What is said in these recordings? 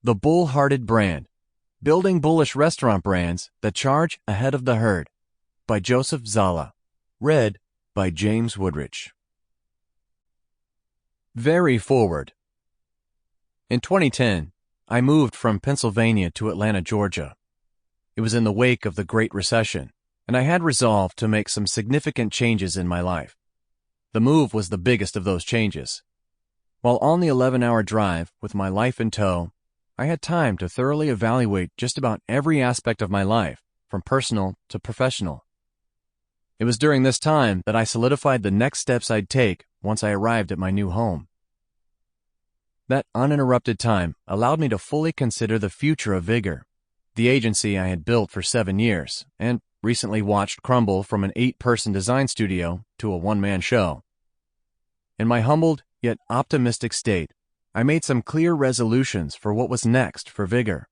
The Bullhearted Brand, Building Bullish Restaurant Brands That Charge Ahead of the Herd by Joseph Szala. Read by James Woodrich. Very forward. In 2010, I moved from Pennsylvania to Atlanta, Georgia. It was in the wake of the Great Recession, and I had resolved to make some significant changes in my life. The move was the biggest of those changes. While on the 11-hour drive with my life in tow, I had time to thoroughly evaluate just about every aspect of my life, from personal to professional. It was during this time that I solidified the next steps I'd take once I arrived at my new home. That uninterrupted time allowed me to fully consider the future of Vigor, the agency I had built for 7 years and recently watched crumble from an 8-person design studio to a one-man show. In my humbled yet optimistic state, I made some clear resolutions for what was next for Vigor.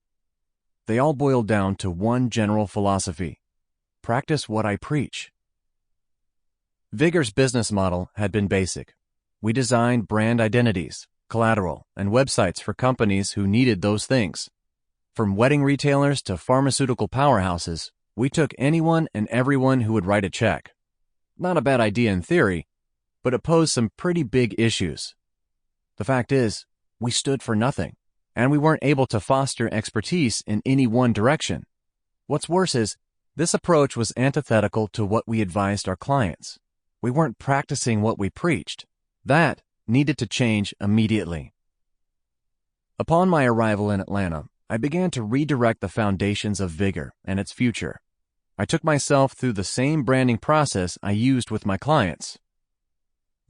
They all boiled down to one general philosophy: practice what I preach. Vigor's business model had been basic. We designed brand identities, collateral, and websites for companies who needed those things. From wedding retailers to pharmaceutical powerhouses, we took anyone and everyone who would write a check. Not a bad idea in theory, but it posed some pretty big issues. The fact is, we stood for nothing, and we weren't able to foster expertise in any one direction. What's worse is, this approach was antithetical to what we advised our clients. We weren't practicing what we preached. That needed to change immediately. Upon my arrival in Atlanta, I began to redirect the foundations of Vigor and its future. I took myself through the same branding process I used with my clients.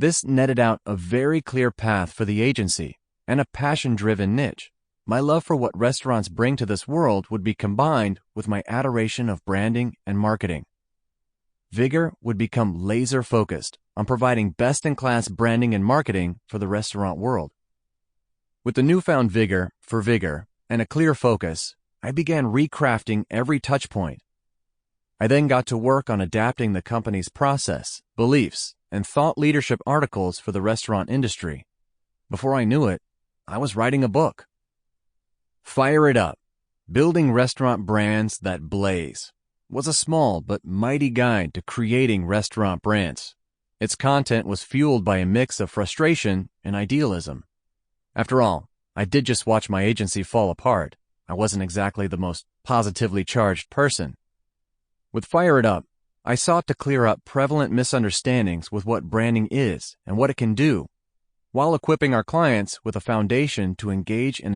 This netted out a very clear path for the agency and a passion-driven niche. My love for what restaurants bring to this world would be combined with my adoration of branding and marketing. Vigor would become laser-focused on providing best-in-class branding and marketing for the restaurant world. With the newfound vigor for Vigor and a clear focus, I began recrafting every touchpoint. I then got to work on adapting the company's process, beliefs, and thought leadership articles for the restaurant industry. Before I knew it, I was writing a book. Fire It Up, Building Restaurant Brands That Blaze, was a small but mighty guide to creating restaurant brands. Its content was fueled by a mix of frustration and idealism. After all, I did just watch my agency fall apart. I wasn't exactly the most positively charged person. With Fire It Up, I sought to clear up prevalent misunderstandings with what branding is and what it can do, while equipping our clients with a foundation to engage in.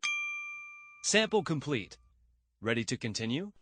Sample complete. Ready to continue?